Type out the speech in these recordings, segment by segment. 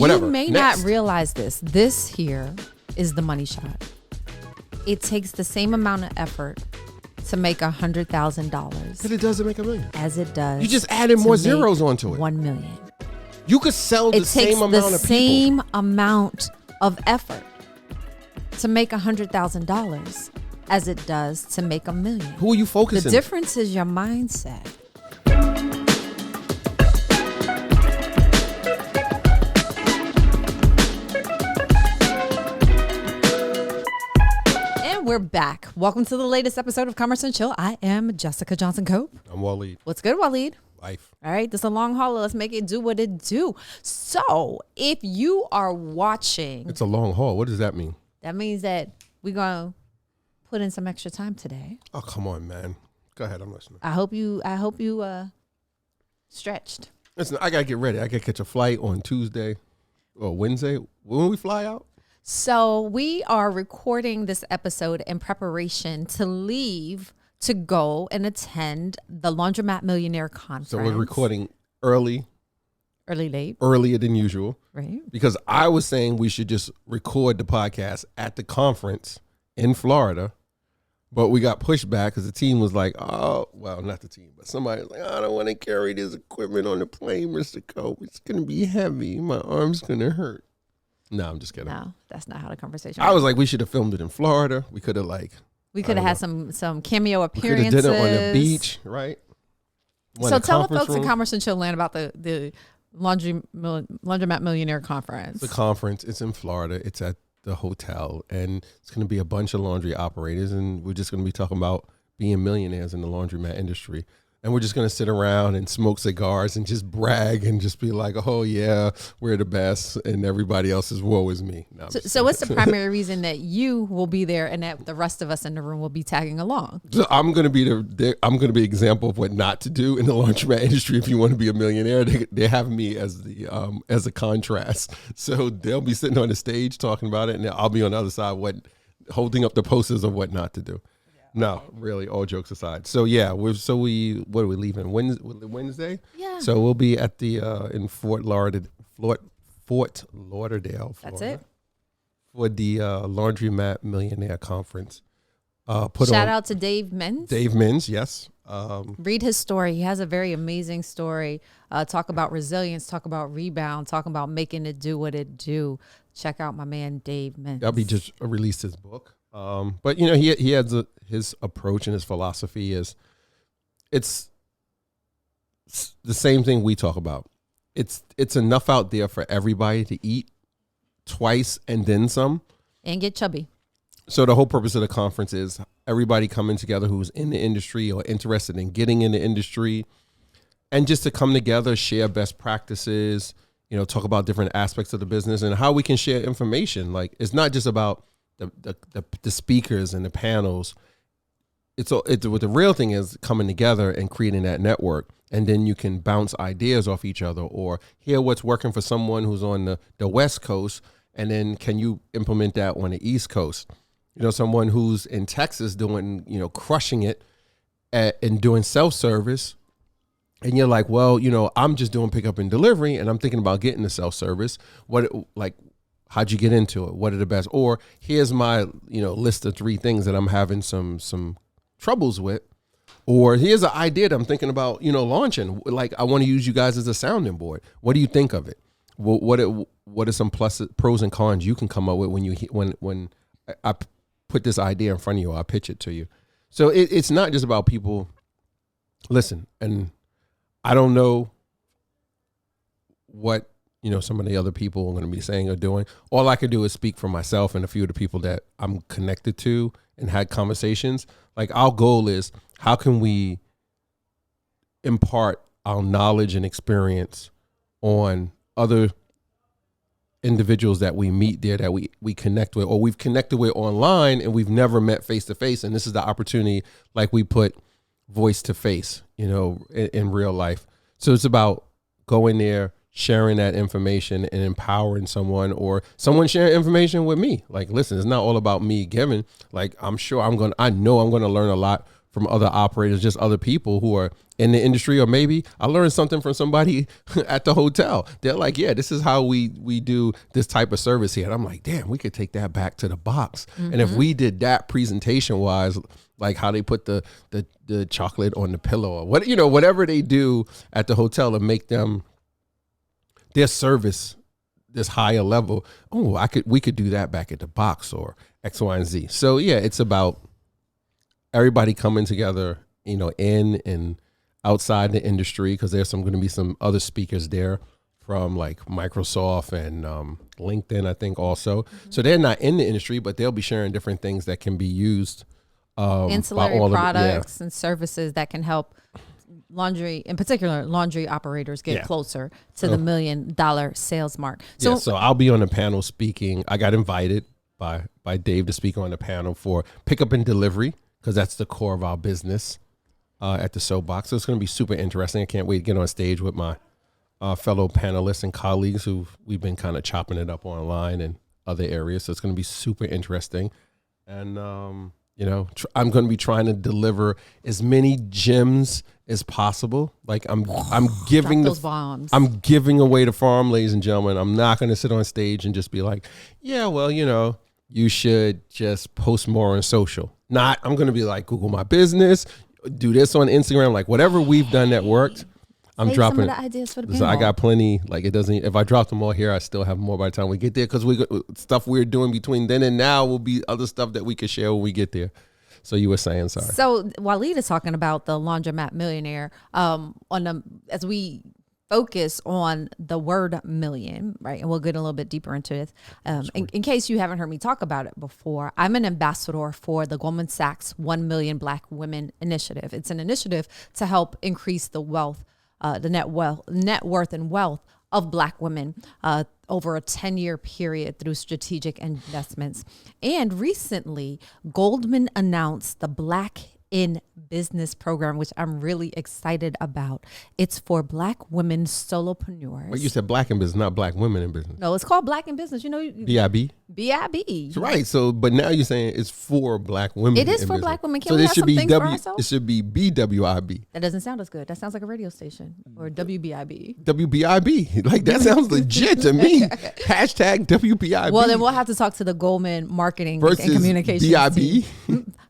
whatever. You may not realize this. This here is the money shot. It takes the same amount of effort to make $100,000. But it doesn't make $1 million. As it does. You just added more zeros onto it. $1 million. You could sell the same amount of people. It takes the same amount of effort to make $100,000 as it does to make $1 million. Who are you focusing? The difference is your mindset. And we're back. Welcome to the latest episode of Commerce and Chill. I am Jessica Johnson Cope. I'm Waleed. What's good, Waleed? Life. All right, this is a long haul. Let's make it do what it do. So, if you are watching, it's a long haul. What does that mean? That means that we're gonna put in some extra time today. Oh, come on, man. Go ahead, I'm listening. I hope you stretched. Listen, I gotta get ready. I gotta catch a flight on Tuesday or Wednesday. When we fly out? So we are recording this episode in preparation to leave to go and attend the Laundromat Millionaire conference. So we're recording earlier than usual. Right. Because I was saying we should just record the podcast at the conference in Florida, but we got pushed back because the team was like, oh, well, not the team, but somebody was like, I don't want to carry this equipment on the plane, Mr. Cope. It's going to be heavy. My arm's going to hurt. No, I'm just kidding. No, that's not how the conversation I was like, we should have filmed it in Florida. We could have had some cameo appearances. We could have did it on the beach, right? So tell the folks in Commerce and Chill Land about the Laundromat Millionaire conference. The conference, it's in Florida. It's at the hotel, and it's going to be a bunch of laundry operators, and we're just going to be talking about being millionaires in the laundromat industry. And we're just going to sit around and smoke cigars and just brag and just be like, oh, yeah, we're the best. And everybody else is woe is me. No, so what's the primary reason that you will be there and that the rest of us in the room will be tagging along? So I'm going to be the example of what not to do in the laundromat industry. If you want to be a millionaire, they have me as a contrast. So they'll be sitting on the stage talking about it, and I'll be on the other side holding up the posters of what not to do. No, really, all jokes aside. So yeah, what are we leaving? Wednesday? Yeah. So we'll be at the in Fort Lauderdale, Florida. That's it. For the Laundromat Millionaire Conference. Shout out to Dave Menz. Dave Menz, yes. Read his story. He has a very amazing story. Talk about resilience, talk about rebound, talk about making it do what it do. Check out my man Dave Menz. He just released his book. But you know, he has his approach and his philosophy is it's the same thing we talk about. It's enough out there for everybody to eat twice and then some. And get chubby. So the whole purpose of the conference is everybody coming together who's in the industry or interested in getting in the industry, and just to come together, share best practices, you know, talk about different aspects of the business and how we can share information. Like, it's not just about the speakers and the panels. It's what the real thing is, coming together and creating that network, and then you can bounce ideas off each other or hear what's working for someone who's on the West Coast, and then can you implement that on the East Coast? You know, someone who's in Texas doing, you know, crushing it and doing self-service, and you're like, well, you know, I'm just doing pickup and delivery, and I'm thinking about getting the self-service. How'd you get into it? What are the best? Or here's my, you know, list of 3 things that I'm having some troubles with. Or here's an idea that I'm thinking about, you know, launching. Like, I want to use you guys as a sounding board. What do you think of it? What are some pros and cons you can come up with when I put this idea in front of you, or I pitch it to you? So it's not just about people. Listen, and I don't know what, you know, some of the other people are going to be saying or doing. All I could do is speak for myself and a few of the people that I'm connected to and had conversations. Like, our goal is, how can we impart our knowledge and experience on other individuals that we meet there, that we connect with, or we've connected with online and we've never met face to face. And this is the opportunity, like, we put voice to face, you know, in real life. So it's about going there, sharing that information and empowering someone, or someone sharing information with me. Like, listen, it's not all about me giving. Like, I know I'm going to learn a lot from other operators, just other people who are in the industry, or maybe I learned something from somebody at the hotel. They're like, yeah, this is how we do this type of service here. And I'm like, damn, we could take that back to the box. Mm-hmm. And if we did that presentation wise, like how they put the chocolate on the pillow or what, whatever they do at the hotel and make them their service this higher level. Oh, we could do that back at the box or X, Y, and Z. So yeah, it's about everybody coming together, in and outside the industry, because there's going to be some other speakers there from like Microsoft and LinkedIn, I think also. Mm-hmm. So they're not in the industry, but they'll be sharing different things that can be used. Ancillary products and services that can help in particular laundry operators get closer to the $1 million sales mark. So I'll be on the panel speaking. I got invited by Dave to speak on the panel for pickup and delivery, because that's the core of our business at the Soapbox. So it's going to be super interesting. I can't wait to get on stage with my fellow panelists and colleagues who we've been kind of chopping it up online and other areas. So it's going to be super interesting. And, I'm going to be trying to deliver as many gems as possible. Like I'm giving those bombs. I'm giving away the farm, ladies and gentlemen. I'm not going to sit on stage and just be like, yeah, well, you should just post more on social. I'm going to be like, Google my business, do this on Instagram, like whatever we've done that worked. I'm dropping some of the ideas for the panel. I got plenty. Like it doesn't. If I drop them all here, I still have more by the time we get there, because stuff we're doing between then and now will be other stuff that we can share when we get there. So you were saying, sorry. So Waleed is talking about the Laundromat Millionaire. As we focus on the word million, right? And we'll get a little bit deeper into it. In case you haven't heard me talk about it before, I'm an ambassador for the Goldman Sachs 1 Million Black Women Initiative. It's an initiative to help increase the wealth, the net worth and wealth of Black women over a 10-year period through strategic investments. And recently, Goldman announced the Black in Business program, which I'm really excited about. It's for Black women solopreneurs. Wait, you said Black in Business, not Black women in business. No, it's called Black in Business. BIB? BIB. Right. So, but now you're saying it's for Black women. It is for business. Black women. Can we have some things for ourselves? It should be BWIB. That doesn't sound as good. That sounds like a radio station. Or WBIB. WBIB. Like that sounds legit to me. Hashtag WBIB. Well, then we'll have to talk to the Goldman marketing and communications BIB. team.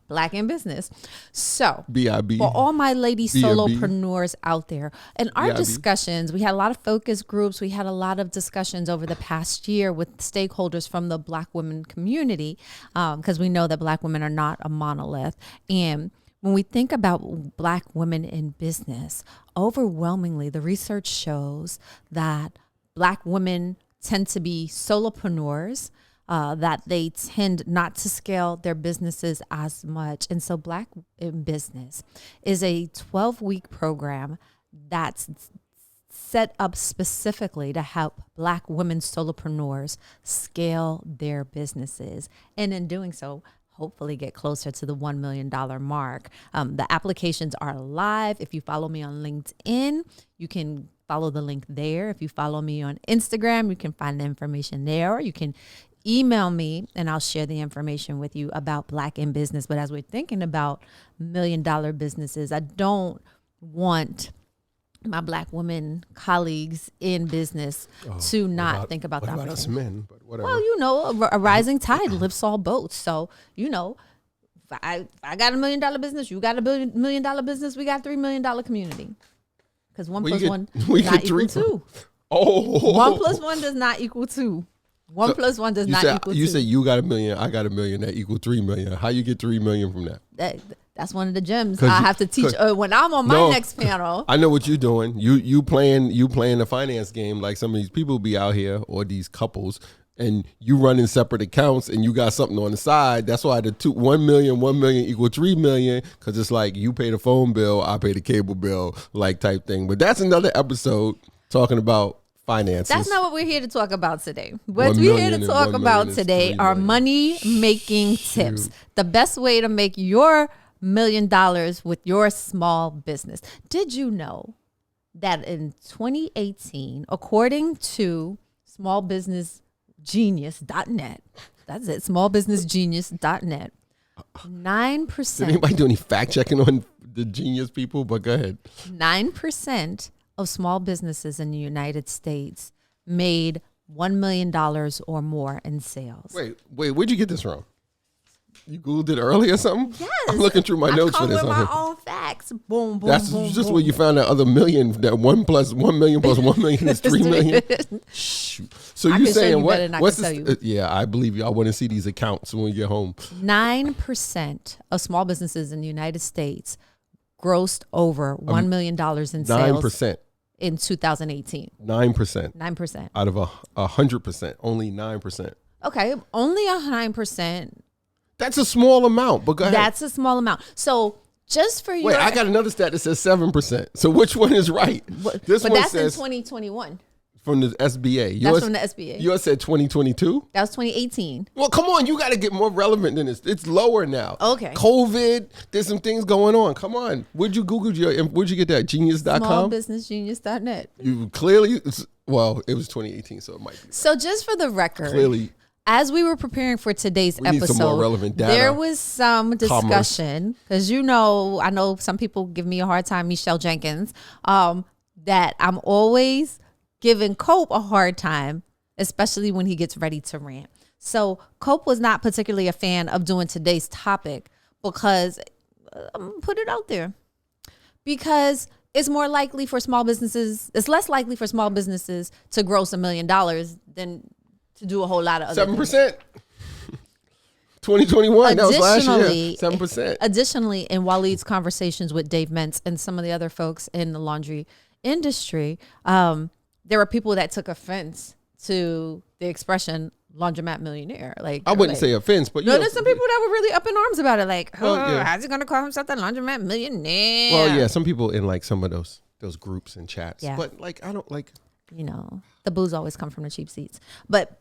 Black in Business. So BIB. For all my lady solopreneurs out there, in our discussions, we had a lot of focus groups. We had a lot of discussions over the past year with stakeholders from the Black women community, because we know that Black women are not a monolith. And when we think about Black women in business, overwhelmingly, the research shows that Black women tend to be solopreneurs, that they tend not to scale their businesses as much. And so Black in Business is a 12-week program that's set up specifically to help Black women solopreneurs scale their businesses. And in doing so, hopefully get closer to the $1 million mark. The applications are live. If you follow me on LinkedIn, you can follow the link there. If you follow me on Instagram, you can find the information there, or you can email me and I'll share the information with you about Black in Business. But as we're thinking about $1 million businesses, I don't want my Black women colleagues in business to not think about that. What about us men? But whatever. Well, a rising tide lifts all boats. So, I got $1 million business, you got a $1 million business, we got $3 million community. Because 1 plus 1 does not equal 2. Oh, 1 plus 1 does not equal 2. 1 plus 1 does not equal 2. You said you got $1 million, I got $1 million, that equal $3 million. How you get $3 million from that? That's one of the gems I have to teach when I'm on my next panel. I know what you're doing. You playing the finance game like some of these people be out here, or these couples, and you running separate accounts and you got something on the side. That's why the 1 million equal 3 million, because it's like you pay the phone bill, I pay the cable bill, like type thing. But that's another episode talking about finances. That's not what we're here to talk about today. What we're here to talk about today are money making tips. The best way to make your $1 million with your small business. Did you know that in 2018, according to smallbusinessgenius.net, that's it, smallbusinessgenius.net, 9%. Did anybody do any fact checking on the genius people? But go ahead. 9% of small businesses in the United States made $1 million or more in sales. Wait, where'd you get this from? You Googled it early or something? Yes. I'm looking through my notes for this. I come with my own facts. Boom, boom, That's boom, just boom. where you found that other million, that 1 plus 1 million plus 1 million is 3 million. Shoot. So you saying what? What's this? Yeah, I believe you. I want to see these accounts when we get home. 9% of small businesses in the United States grossed over $1 million in sales. 9%. In 2018. 9%. 9%. Out of 100%, only 9%. Okay, only 9%. That's a small amount, but go ahead. That's a small amount. So just for you. Wait, I got another stat that says 7%. So which one is right? This one that's says in 2021. From the SBA. That's from the SBA. Yours said 2022? That was 2018. Well, come on. You got to get more relevant than this. It's lower now. Okay. COVID. There's some things going on. Come on. Where'd you Google where'd you get that? Genius.com? Smallbusinessgenius.net. You clearly, well, it was 2018, so it might be. So just for the record. Clearly. As we were preparing for today's episode, some more relevant data. There was some discussion, because I know some people give me a hard time, Michelle Jenkins, that I'm always giving Cope a hard time, especially when he gets ready to rant. So Cope was not particularly a fan of doing today's topic because, put it out there, because it's less likely for small businesses to gross $1 million than to do a whole lot of other 7%. 2021, that was last year. 7%. Additionally, in Waleed's conversations with Dave Mentz and some of the other folks in the laundry industry, there were people that took offense to the expression laundromat millionaire. Like, I wouldn't say offense, but there's some people that were really up in arms about it. Like, how's he gonna call himself the laundromat millionaire? Well, yeah, some people in like some of those groups and chats. Yeah. But like, I don't like. The booze always come from the cheap seats. But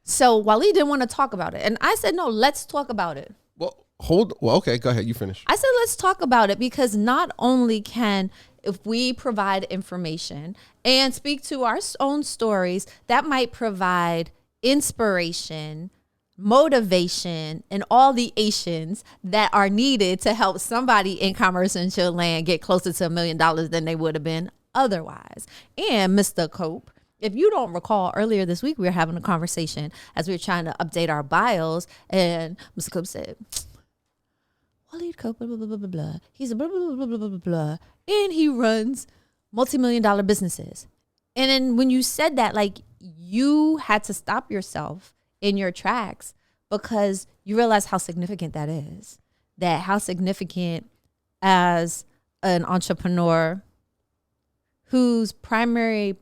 so Waleed didn't want to talk about it, and I said, no, let's talk about it. Well, okay, go ahead, you finish. I said, let's talk about it, because not only can, if we provide information and speak to our own stories, that might provide inspiration, motivation, and all the Asians that are needed to help somebody in commerce and chill land get closer to $1 million than they would have been otherwise. And Mr. Cope, if you don't recall, earlier this week, we were having a conversation as we were trying to update our bios, and Mr. Cope said, Waleed Cope, blah, blah, blah, blah, blah, blah. He's a blah, blah, blah, blah, blah, blah, blah. And he runs multi-million-dollar businesses. And then when you said that, like, you had to stop yourself in your tracks, because you realize how significant that is. That how significant as an entrepreneur whose primary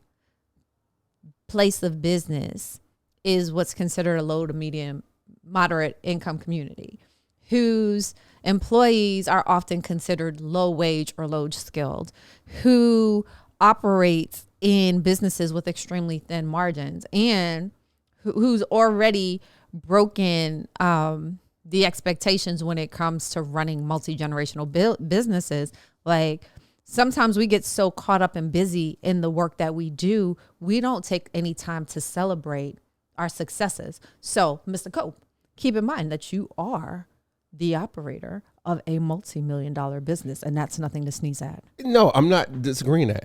place of business is what's considered a low to medium, moderate income community, whose employees are often considered low wage or low skilled, who operates in businesses with extremely thin margins, and who's already broken the expectations when it comes to running multi-generational businesses. Like, sometimes we get so caught up and busy in the work that we do, we don't take any time to celebrate our successes. So, Mr. Cope, keep in mind that you are the operator of a multi-million-dollar business, and that's nothing to sneeze at. No, I'm not disagreeing that.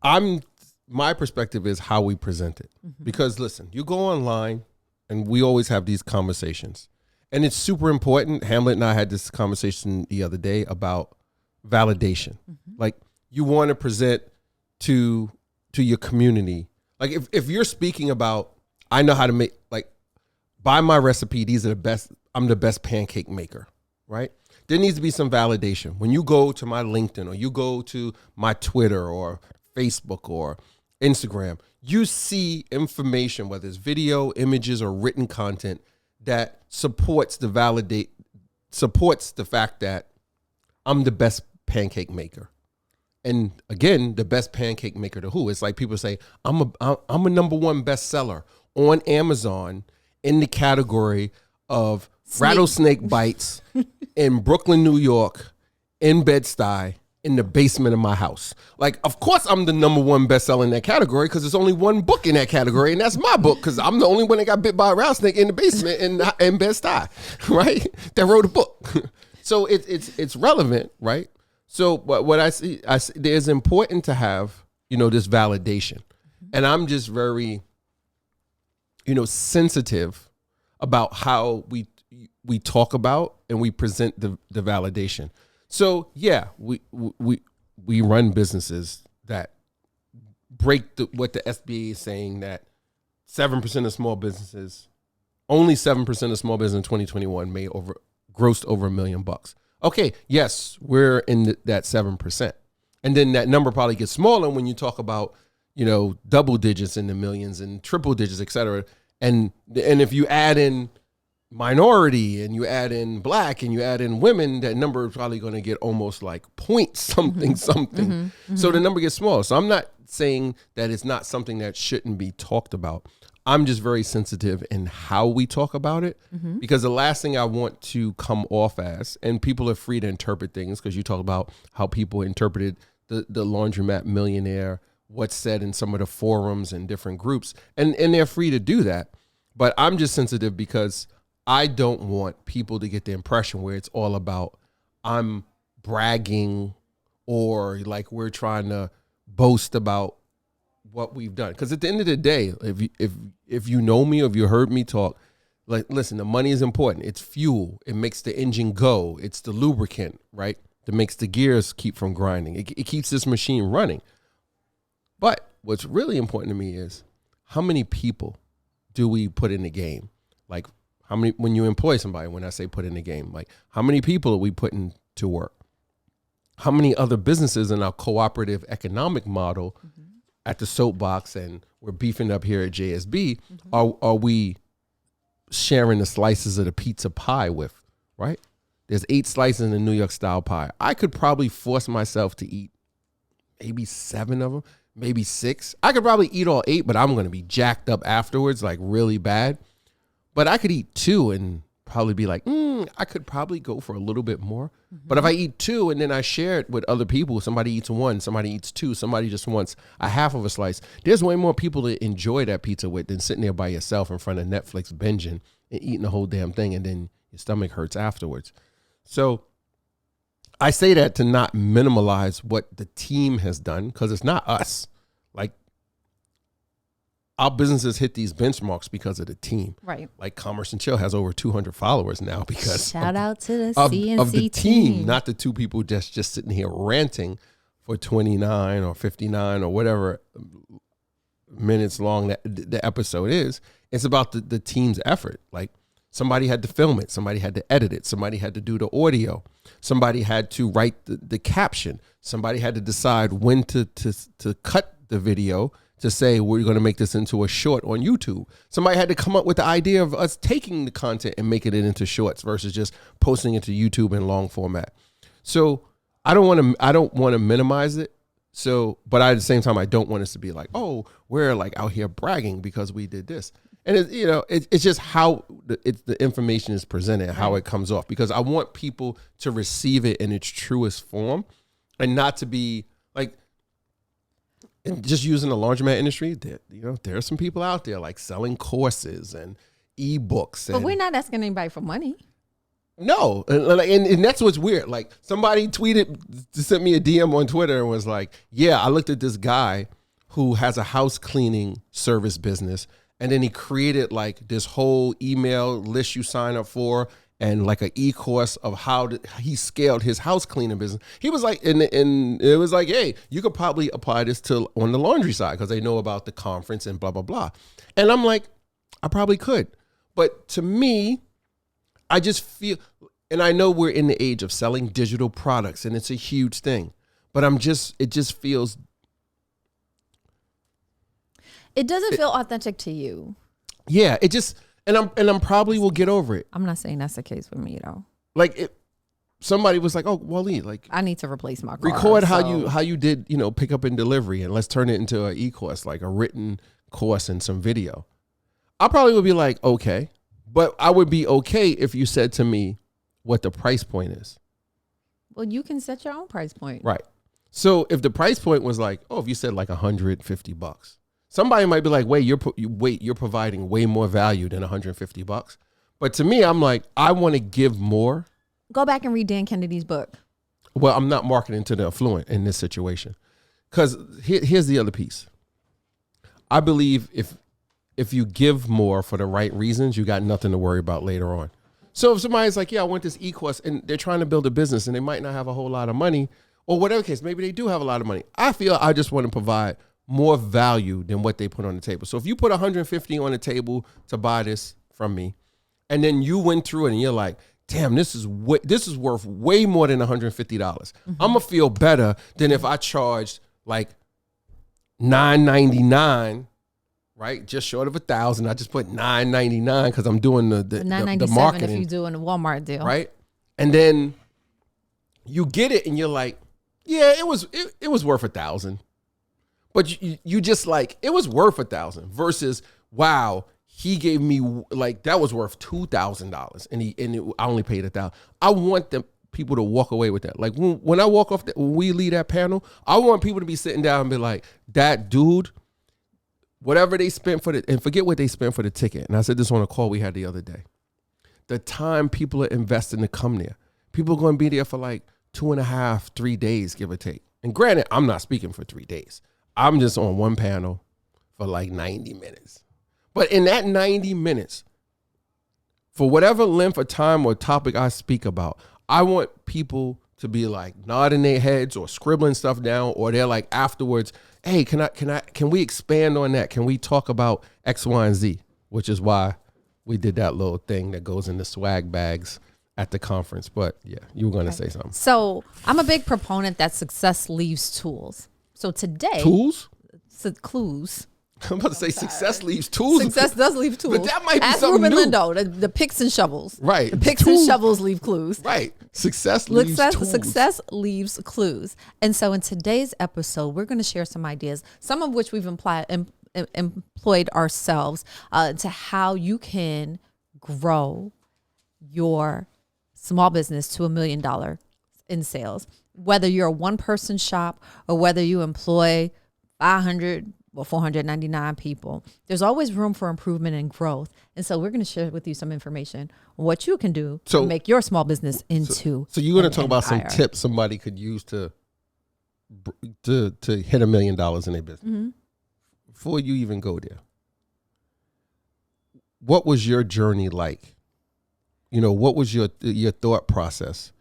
And my perspective is how we present it. Mm-hmm. Because listen, you go online and we always have these conversations, and it's super important. Hamlet and I had this conversation the other day about validation. Mm-hmm. Like, you want to present to your community. Like, if you're speaking about, I know how to make, like, buy my recipe, these are the best, I'm the best pancake maker, right? There needs to be some validation. When you go to my LinkedIn, or you go to my Twitter or Facebook or Instagram, you see information, whether it's video, images, or written content, that supports the fact that I'm the best pancake maker. And again, the best pancake maker to who? It's like people say, I'm a number one bestseller on Amazon in the category of rattlesnake bites in Brooklyn, New York, in Bed-Stuy, in the basement of my house. Like, of course I'm the number one bestseller in that category because there's only one book in that category, and that's my book because I'm the only one that got bit by a rattlesnake in the basement in Bed-Stuy, right? That wrote a book. So it's relevant, right? So what I see there's important to have, this validation. And I'm just very, sensitive about how we talk about and we present the validation. So yeah, we run businesses that break what the SBA is saying, that 7% of small businesses, only 7% of small business in 2021 grossed over $1 million. Okay, yes, we're in that 7%, and then that number probably gets smaller when you talk about double digits in the millions and triple digits, et cetera. And if you add in minority and you add in black and you add in women, that number is probably going to get almost like point something. So the number gets smaller. So I'm not saying that it's not something that shouldn't be talked about. I'm just very sensitive in how we talk about it, because the last thing I want to come off as, and people are free to interpret things, because you talk about how people interpreted the Laundromat Millionaire, what's said in some of the forums and different groups, and they're free to do that. But I'm just sensitive because I don't want people to get the impression where it's all about I'm bragging or like we're trying to boast about what we've done. Because at the end of the day, if you know me or if you heard me talk, like, listen, the money is important. It's fuel. It makes the engine go. It's the lubricant, right? That makes the gears keep from grinding. It keeps this machine running. But what's really important to me is how many people do we put in the game? Like, how many, when you employ somebody, when I say put in the game, like how many people are we putting to work? How many other businesses in our cooperative economic model at the soapbox, and we're beefing up here at JSB, are we sharing the slices of the pizza pie with, right? There's 8 slices in the New York style pie. I could probably force myself to eat maybe 7 of them, maybe 6. I could probably eat all 8, but I'm going to be jacked up afterwards, like really bad. But I could eat 2 and probably be like, I could probably go for a little bit more. But if I eat 2 and then I share it with other people, somebody eats 1, somebody eats 2, somebody just wants a half of a slice, there's way more people to enjoy that pizza with than sitting there by yourself in front of Netflix binging and eating the whole damn thing, and then your stomach hurts afterwards. So I say that to not minimalize what the team has done, because it's not us. Like, our businesses hit these benchmarks because of the team. Right. Like Commerce and Chill has over 200 followers now because shout out to the CNC of the team, not the 2 people just sitting here ranting for 29 or 59 or whatever minutes long that the episode is. It's about the team's effort. Like, somebody had to film it, somebody had to edit it, somebody had to do the audio, somebody had to write the caption, somebody had to decide when to cut the video to say we're going to make this into a short on YouTube. Somebody had to come up with the idea of us taking the content and making it into shorts versus just posting it to YouTube in long format. So I don't want to minimize it. So, but at the same time, I don't want us to be like, oh, we're like out here bragging because we did this. And it's just how the information is presented, how it comes off, because I want people to receive it in its truest form, and not to be like, just using the laundromat industry. There are some people out there like selling courses and ebooks. But we're not asking anybody for money. No, and that's what's weird. Like, somebody sent me a DM on Twitter and was like, yeah, I looked at this guy who has a house cleaning service business, and then he created like this whole email list you sign up for, and like an e-course of how he scaled his house cleaning business. He was like, and it was like, hey, you could probably apply this to on the laundry side because they know about the conference and blah, blah, blah. And I'm like, I probably could. But to me, I just feel, and I know we're in the age of selling digital products and it's a huge thing, but it just feels. It doesn't feel authentic to you. Yeah, it just, and I'm probably will get over it. I'm not saying that's the case with me though. Like, somebody was like, oh, Wally, like, I need to replace my car. Record how you did, pick up and delivery, and let's turn it into an e-course, like a written course and some video. I probably would be like, okay, but I would be okay if you said to me what the price point is. Well, you can set your own price point. Right. So if the price point was like, if you said like $150, somebody might be like, wait, you're providing way more value than $150. But to me, I'm like, I want to give more. Go back and read Dan Kennedy's book. Well, I'm not marketing to the affluent in this situation. Because here's the other piece. I believe if you give more for the right reasons, you got nothing to worry about later on. So if somebody's like, I want this e-course, and they're trying to build a business and they might not have a whole lot of money, or whatever case, maybe they do have a lot of money. I feel I just want to provide more value than what they put on the table. So if you put $150 on the table to buy this from me, and then you went through it and you're like, damn, this is worth way more than $150. Mm-hmm. I'm gonna feel better than if I charged like $9.99, right? Just short of $1,000. I just put $9.99 because I'm doing the marketing. If you're doing a Walmart deal, right? And then you get it and you're like, yeah, it was worth $1,000. But you just like, it was worth $1,000 versus, wow, he gave me like, that was worth $2,000 and I only paid $1,000. I want the people to walk away with that. Like when I walk off, when we leave that panel, I want people to be sitting down and be like, that dude, whatever they spent and forget what they spent for the ticket. And I said this on a call we had the other day. The time people are investing to come there. People are going to be there for like 2.5, 3 days, give or take. And granted, I'm not speaking for 3 days. I'm just on one panel for like 90 minutes. But in that 90 minutes, for whatever length of time or topic I speak about, I want people to be like nodding their heads or scribbling stuff down, or they're like afterwards, hey, can we expand on that? Can we talk about X, Y, and Z? Which is why we did that little thing that goes in the swag bags at the conference. But yeah, you were going to say something. So I'm a big proponent that success leaves tools. So today. Tools? Clues. I'm about to say success leaves tools. Success does leave tools. But that might be Ask something Ruben new. Lindo, the picks and shovels. Right. The picks and shovels leave clues. Right. Success leaves tools. Success leaves clues. And so in today's episode, we're going to share some ideas, some of which we've employed ourselves to how you can grow your small business to $1 million in sales. Whether you're a one-person shop or whether you employ 500 or 499 people, there's always room for improvement and growth. And so we're going to share with you some information on what you can do to make your small business into. So you're going to talk about some tips somebody could use to hit $1 million in their business. Mm-hmm. Before you even go there, what was your journey like? You know, what was your thought process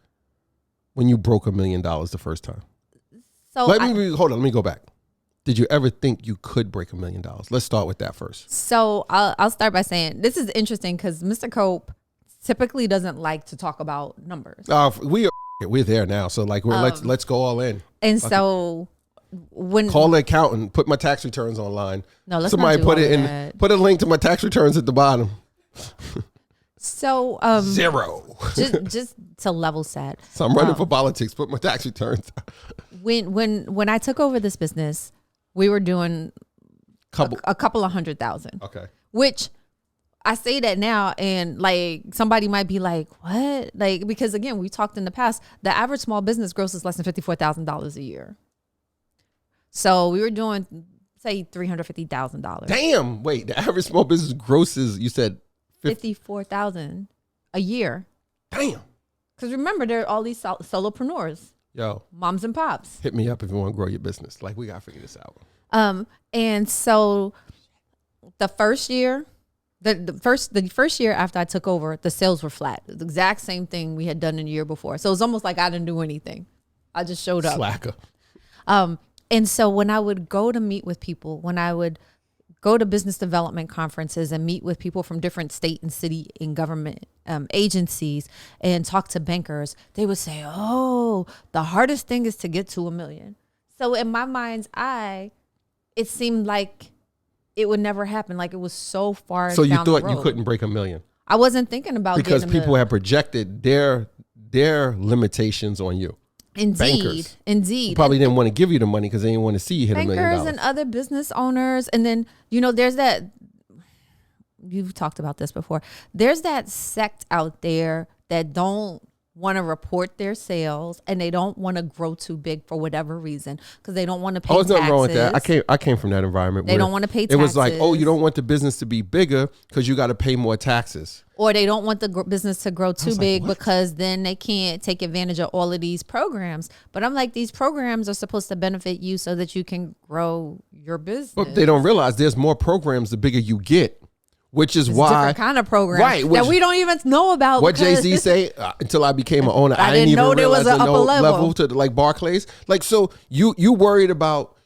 when you broke $1 million the first time? So let me go back. Did you ever think you could break $1 million? Let's start with that first. So I'll start by saying this is interesting because Mr. Cope typically doesn't like to talk about numbers. We're there now, so like let's go all in. And so when call the accountant, put my tax returns online. No, let's somebody not do put all it in. That. Put a link to my tax returns at the bottom. So 0. just to level set. So I'm running for politics. Put my tax returns. When I took over this business, we were doing a couple of 100,000. Okay. Which I say that now, and like somebody might be like, "What?" Like because again, we talked in the past. The average small business grosses less than $54,000 a year. So we were doing say $350,000. Damn! Wait, the average small business grosses, you said $54,000 a year. Damn. Because remember, there are all these solopreneurs. Yo, moms and pops. Hit me up if you want to grow your business. Like we gotta figure this out. And so the first year, the first year after I took over, the sales were flat. The exact same thing we had done in the year before. So it was almost like I didn't do anything. I just showed up. Slacker. And so when I would go to meet with people, when I would go to business development conferences and meet with people from different state and city and government agencies and talk to bankers, they would say, oh, the hardest thing is to get to $1 million. So in my mind's eye, it seemed like it would never happen. Like it was so far So down you thought the road. you couldn't break $1 million? I wasn't thinking about because getting people had projected their limitations on you. Indeed. Who probably didn't want to give you the money because they didn't want to see you hit $1 million. Bankers and other business owners. And then, there's that, you've talked about this before. There's that sect out there that don't want to report their sales and they don't want to grow too big for whatever reason because they don't want to pay taxes. There's nothing wrong with that. I came from that environment. They don't want to pay taxes. It was like, oh, you don't want the business to be bigger because you got to pay more taxes. Or they don't want the business to grow too big because then they can't take advantage of all of these programs. But I'm like, these programs are supposed to benefit you so that you can grow your business. But they don't realize there's more programs the bigger you get. Which is why different kind of program right, that we don't even know about. What Jay-Z say? Until I became an owner, I didn't even know there was an upper level to like Barclays. Like, so you worried about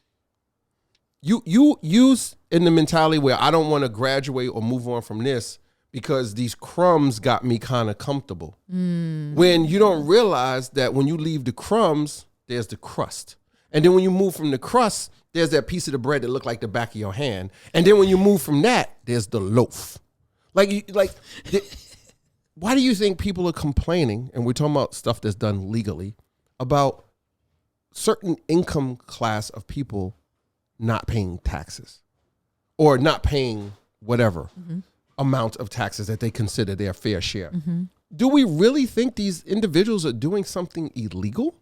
you use in the mentality where I don't want to graduate or move on from this because these crumbs got me kind of comfortable. When you don't realize that when you leave the crumbs, there's the crust, and then when you move from the crust, there's that piece of the bread that look like the back of your hand. And then when you move from that, there's the loaf. Why do you think people are complaining, and we're talking about stuff that's done legally, about certain income class of people not paying taxes or not paying whatever amount of taxes that they consider their fair share? Do we really think these individuals are doing something illegal?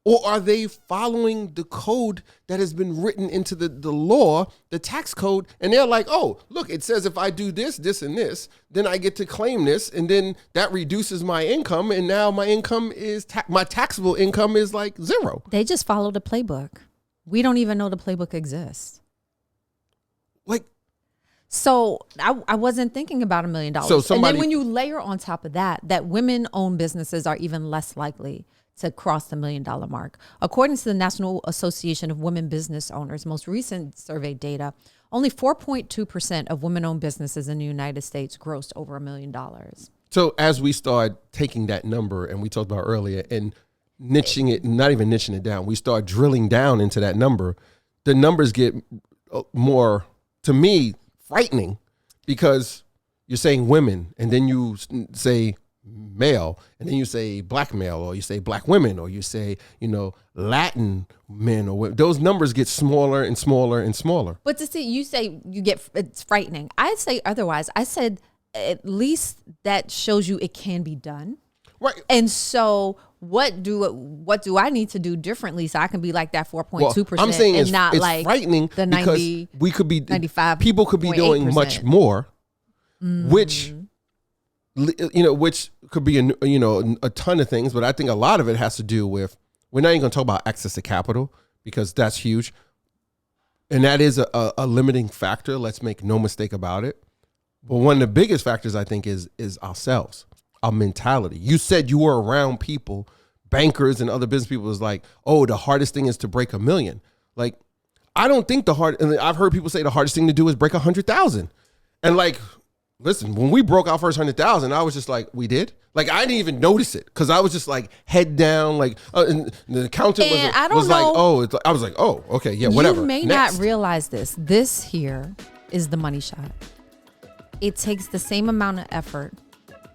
Or are they following the code that has been written into the law, the tax code, and they're like, oh, look, it says if I do this, this, and this, then I get to claim this, and then that reduces my income, and now my income is, my taxable income is like zero. They just follow the playbook. We don't even know the playbook exists. So I wasn't thinking about $1 million. And then when you layer on top of that women-owned businesses are even less likely to cross the $1 million mark. According to the National Association of Women Business Owners' most recent survey data, only 4.2% of women-owned businesses in the United States grossed over $1 million. So as we start taking that number, and we talked about earlier, and niching it, not even niching it down, we start drilling down into that number, the numbers get more, to me, frightening, because you're saying women, and then you say male, and then you say black male, or you say black women, or you say, Latin men, or women. Those numbers get smaller and smaller and smaller. But to see, you say it's frightening. I'd say otherwise. I said at least that shows you it can be done. Right. And so what do I need to do differently so I can be like that 4.2%? I'm saying and not it's like frightening the 90, because we could be 95. People could be doing much more, which could be a ton of things. But I think a lot of it has to do with, we're not even going to talk about access to capital because that's huge, and that is a limiting factor. Let's make no mistake about it. But one of the biggest factors, I think, is ourselves. Our mentality. You said you were around people, bankers and other business people, was like, oh, the hardest thing is to break $1 million. Like, I don't think and I've heard people say the hardest thing to do is break 100,000. And like, listen, when we broke our first 100,000, I was just like, we did? Like, I didn't even notice it because I was just like head down, like, and the accountant was like, oh, I was like, oh, okay, yeah, whatever. You may not realize this. This here is the money shot. It takes the same amount of effort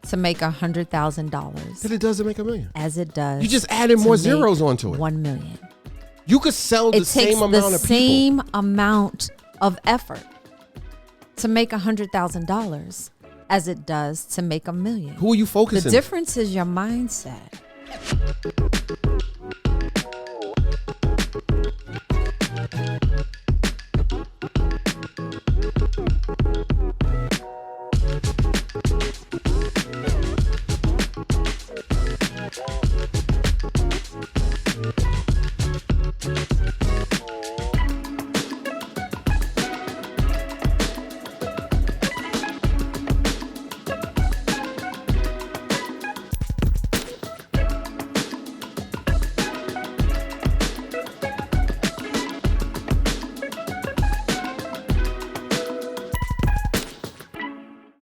to make $100,000. But it doesn't make $1 million. As it does. You just added more zeros onto it. 1 million. You could sell the same amount of people. It takes the same amount of effort to make $100,000 as it does to make $1 million. Who are you focusing? The difference is your mindset.